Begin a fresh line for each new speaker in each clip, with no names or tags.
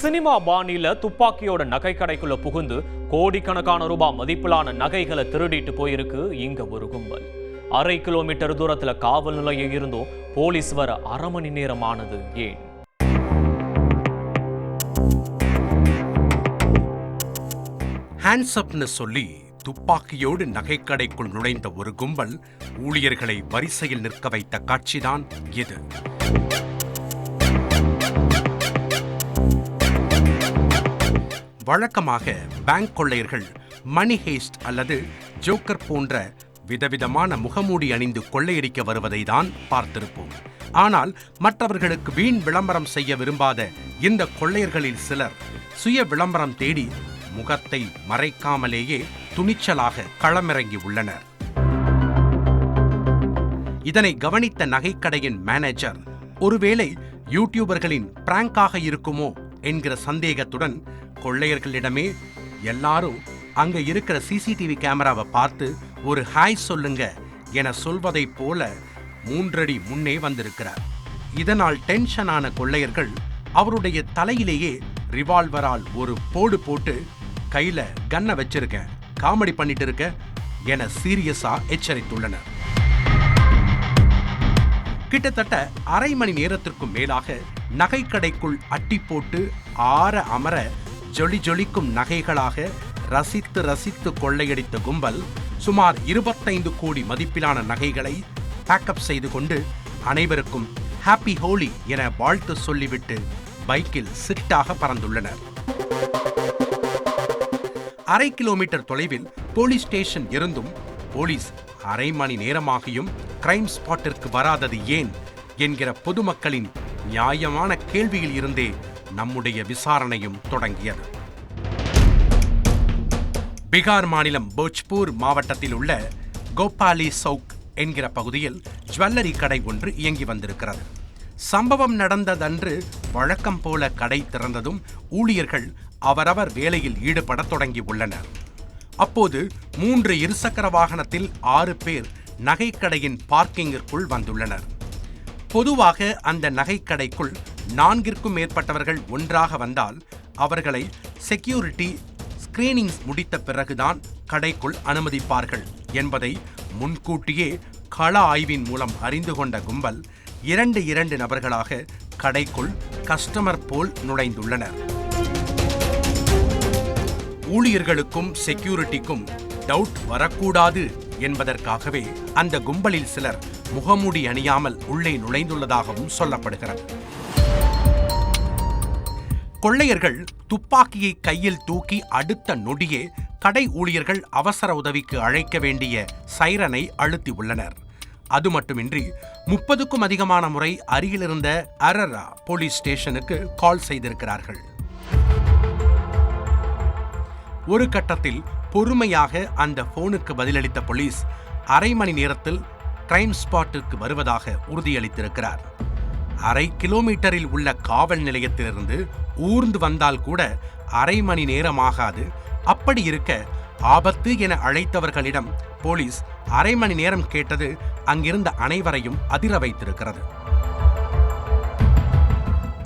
Cinema பாணியில துப்பாக்கியோட நகை கடைக்குள்ள புகுந்து கோடிக்கணக்கான ரூபாய் மதிப்பிலான நகைகளை திருடிட்டு போயிருக்கு இங்க ஒரு கும்பல். 1/2 கிலோமீட்டர் தூரத்துல காவல் நிலையம் இருந்தும் போலீஸ் வர அரை மணி நேரமானது ஏன்?
ஹேண்ட்ஸ் அப்னு சொல்லி துப்பாக்கியோடு நகைக்கடைக்குள் நுழைந்த ஒரு கும்பல் ஊழியர்களை வரிசையில் நிற்க வைத்த காட்சிதான் இது. வழக்கமாக பேங்க் கொள்ளையர்கள் மணி ஹேஸ்ட் அல்லது ஜோக்கர் போன்ற விதவிதமான முகமூடி அணிந்து கொள்ளையடிக்க வருவதை தான் பார்த்திருப்போம். ஆனால் மற்றவர்களுக்கு வீண் விளம்பரம் செய்ய விரும்பாத இந்த கொள்ளையர்களில் சிலர் சுய விளம்பரம் தேடி முகத்தை மறைக்காமலேயே துணிச்சலாக களமிறங்கி உள்ளனர். இதனை கவனித்த நகைக்கடையின் மேனேஜர் ஒருவேளை யூடியூபர்களின் பிராங்காக இருக்குமோ என்கிற சந்தேகத்துடன் கொள்ளையர்களிடமே எல்லாரும் அங்க இருக்கிற சிசிடிவி கேமராவை பார்த்து ஒரு ஹாய் சொல்லுங்க என சொல்வதைப் போல 3 அடி முன்னே வந்திருக்கிறார். இதனால் டென்ஷனான கொள்ளையர்கள் அவருடைய தலையிலேயே ரிவால்வரால் ஒரு போடு போட்டு கையில கன்னை வச்சிருக்க, காமெடி பண்ணிட்டு இருக்க என சீரியஸா எச்சரித்துள்ளனர். கிட்டத்தட்ட அரை மணி நேரத்திற்கும் மேலாக நகைக்கடைக்குள் அட்டி போட்டு ஆற அமர ஜொலி ஜொலிக்கும் நகைகளாக ரசித்து ரசித்து கொள்ளையடித்த கும்பல் சுமார் 25 கோடி மதிப்பிலான நகைகளை பேக்கப் செய்து கொண்டு அனைவருக்கும் ஹாப்பி ஹோலி என வாழ்த்து சொல்லிவிட்டு பைக்கில் சிட்டாக பறந்துள்ளனர். 1/2 கிலோமீட்டர் தொலைவில் போலீஸ் ஸ்டேஷன் இருந்தும் போலீஸ் அரை மணி நேரமாகியும் கிரைம் ஸ்பாட்டிற்கு வராதது ஏன் என்கிற பொதுமக்களின் நியாயமான கேள்வியில் இருந்தே நம்முடைய விசாரணையும் தொடங்கியது. பீகார் மாநிலம் போஜ்பூர் மாவட்டத்தில் உள்ள கோபாலி சவுக் என்கிற பகுதியில் ஜுவல்லரி கடை ஒன்று இயங்கி வந்திருக்கிறது. சம்பவம் நடந்ததன்று வழக்கம் போல கடை திறந்ததும் ஊழியர்கள் அவரவர் வேலையில் ஈடுபட தொடங்கி உள்ளனர். அப்போது 3 இருசக்கர வாகனத்தில் 6 பேர் நகைக்கடையின் பார்க்கிங்கிற்குள் வந்துள்ளனர். பொதுவாக அந்த நகைக்கடைக்குள் 4ற்கும் மேற்பட்டவர்கள் ஒன்றாக வந்தால் அவர்களை செக்யூரிட்டி ஸ்கிரீனிங் முடித்த பிறகுதான் கடைக்குள் அனுமதிப்பார்கள் என்பதை முன்கூட்டியே கள ஆய்வின் மூலம் அறிந்து கொண்ட கும்பல் 2 நபர்களாக கடைக்குள் கஸ்டமர் போல் நுழைந்துள்ளனர். ஊழியர்களுக்கும் செக்யூரிட்டிக்கும் டவுட் வரக்கூடாது என்பதற்காகவே அந்த கும்பலில் சிலர் முகமூடி அணியாமல் உள்ளே நுழைந்துள்ளதாகவும் சொல்லப்படுகிறது. கொள்ளையர்கள் துப்பாக்கியை கையில் தூக்கி அடுத்த நொடியே கடை ஊழியர்கள் அவசர உதவிக்கு அழைக்க வேண்டிய சைரனை அழுத்தி உள்ளனர். அது மட்டுமின்றி 30க்கும் அதிகமான முறை அருகிலிருந்த அரரா போலீஸ் ஸ்டேஷனுக்கு கால் செய்திருக்கிறார்கள். ஒரு கட்டத்தில் பொறுமையாக அந்த போனுக்கு பதிலளித்த போலீஸ் அரை மணி நேரத்தில் கிரைம் ஸ்பாட்டிற்கு வருவதாக உறுதியளித்திருக்கிறார். 1/2 கிலோமீட்டரில் உள்ள காவல் நிலையத்திலிருந்து ஊர்ந்து வந்தால் கூட அரை மணி நேரமாகாது. அப்படி இருக்க ஆபத்து என அழைத்தவர்களிடம் போலீஸ் அரை மணி நேரம் கேட்டது அங்கிருந்த அனைவரையும் அதிர வைத்திருக்கிறது.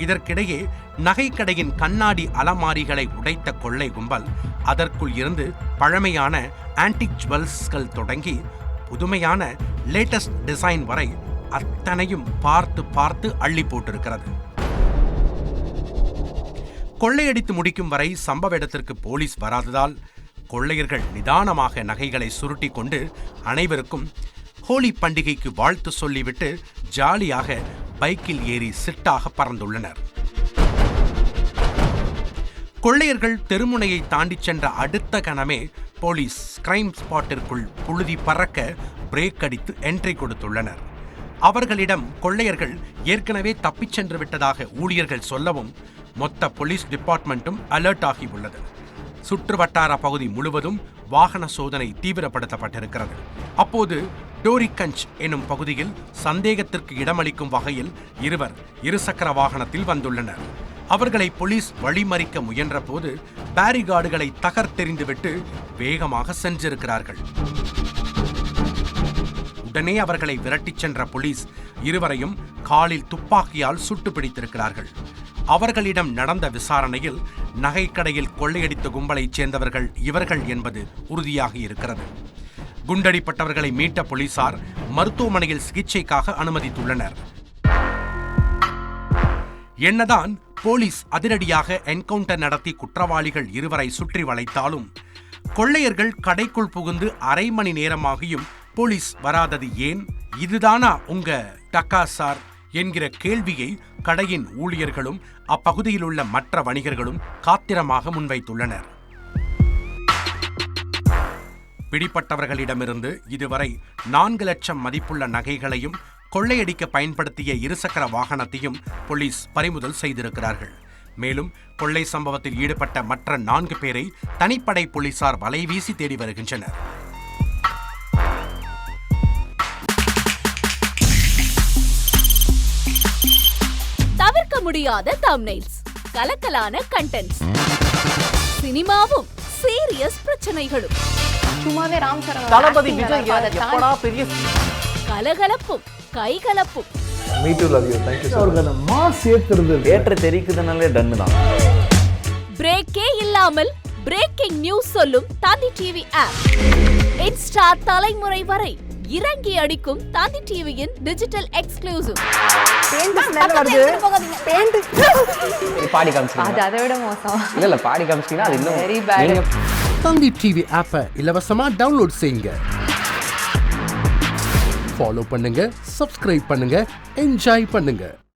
இதற்கிடையே நகைக்கடையின் கண்ணாடி அலமாரிகளை உடைத்த கொள்ளை கும்பல் அதற்குள் இருந்து பழமையான ஆன்டிக் ஜுவல்ஸ்கள் தொடங்கி புதுமையான லேட்டஸ்ட் டிசைன் வரை அத்தனையும் பார்த்து பார்த்து அள்ளி போட்டிருக்கிறது. கொள்ளையடித்து முடிக்கும் வரை சம்பவ இடத்திற்கு போலீஸ் வராததால் கொள்ளையர்கள் நிதானமாக நகைகளை சுருட்டி கொண்டு அனைவருக்கும் ஹோலி பண்டிகைக்கு வாழ்த்து சொல்லிவிட்டு ஜாலியாக பைக்கில் ஏறி சிட்டாக பறந்துள்ளனர். கொள்ளையர்கள் தெருமுனையை தாண்டி சென்ற அடுத்த கணமே போலீஸ் கிரைம் ஸ்பாட்டிற்குள் புழுதி பறக்க பிரேக் அடித்து என்ட்ரி கொடுத்துள்ளனர். அவர்களிடம் கொள்ளையர்கள் ஏற்கனவே தப்பிச் சென்று விட்டதாக ஊழியர்கள் சொல்லவும் மொத்த போலீஸ் டிபார்ட்மெண்ட்டும் அலர்ட் ஆகி உள்ளது. சுற்று வட்டார பகுதி முழுவதும் வாகன சோதனை தீவிரப்படுத்தப்பட்டிருக்கிறது. அப்போது டோரிகஞ்ச் எனும் பகுதியில் சந்தேகத்திற்கு இடமளிக்கும் வகையில் இருவர் இருசக்கர வாகனத்தில் வந்துள்ளனர். அவர்களை போலீஸ் வழிமறிக்க முயன்ற போது பேரிகார்டுகளை தகர்த்தெறிந்துவிட்டு வேகமாக சென்றிருக்கிறார்கள். உடனே அவர்களை விரட்டிச் சென்ற போலீஸ் இருவரையும் காலில் துப்பாக்கியால் சுட்டு பிடித்திருக்கிறார்கள். அவர்களிடம் நடந்த விசாரணையில் நகைக்கடையில் கொள்ளையடித்த கும்பலைச் சேர்ந்தவர்கள் இவர்கள் என்பது உறுதியாகி இருக்கிறது. குண்டடிப்பட்டவர்களை மீட்ட போலீசார் மருத்துவமனையில் சிகிச்சைக்காக அனுமதித்துள்ளனர். என்னதான் போலீஸ் அதிரடியாக என்கவுண்டர் நடத்தி குற்றவாளிகள் இருவரை சுற்றி வளைத்தாலும் கொள்ளையர்கள் கடைக்குள் புகுந்து அரை மணி நேரமாகியும் போலீஸ் வராதது ஏன்? இதுதானா உங்க டக்கா சார் என்கிற கேள்வியை கடையின் ஊழியர்களும் அப்பகுதியில் உள்ள மற்ற வணிகர்களும் காத்திரமாக முன்வைத்துள்ளனர். பிடிப்பட்டவர்களிடமிருந்து இதுவரை 4 லட்சம் மதிப்புள்ள நகைகளையும் கொள்ளையடிக்க பயன்படுத்திய இருசக்கர வாகனத்தையும் போலீஸ் பறிமுதல் செய்திருக்கிறார்கள். மேலும் கொள்ளை சம்பவத்தில் ஈடுபட்ட மற்ற 4 பேரை தனிப்படை போலீசார் வலைவீசி தேடி வருகின்றனர்.
தவிர்க்க முடியாத தம்ப்நெயில்ஸ், கலக்கலான கண்டென்ட்ஸ், சினிமாவும் சீரியஸ் பிரச்சனைகளும்,
சும்மாவே ராம் சரண்
தளபதி விஜய் எப்படா பெரிய
கலகலப்பும் கைகலப்பும்,
me too love you thank you
அவர்களை மாஸ் ஏத்துறது
ஏற்ற தெரிக்குதுனாலே டன்னு தான்.
பிரேக்கே இல்லாமல் பிரேக்கிங் நியூஸ் சொல்லும் தந்தி டிவி ஆப். இன்ஸ்டா தலைமுறை வரை இறங்கி அடிக்கும் தந்தி டிவியின் டிஜிட்டல் எக்ஸ்க்ளூசிவ்.
பாடி காமிச்சிங்க.
அது அதை விட மோசம்.
இல்ல பாடி காமிச்சிங்கன்னா அது இன்னும்
வெரி பேட்.
தந்தி டிவி ஆப்பை இலவசமா டவுன்லோட் செய்யுங்க. ஃபாலோ பண்ணுங்க, சப்ஸ்கிரைப் பண்ணுங்க, என்ஜாய் பண்ணுங்க.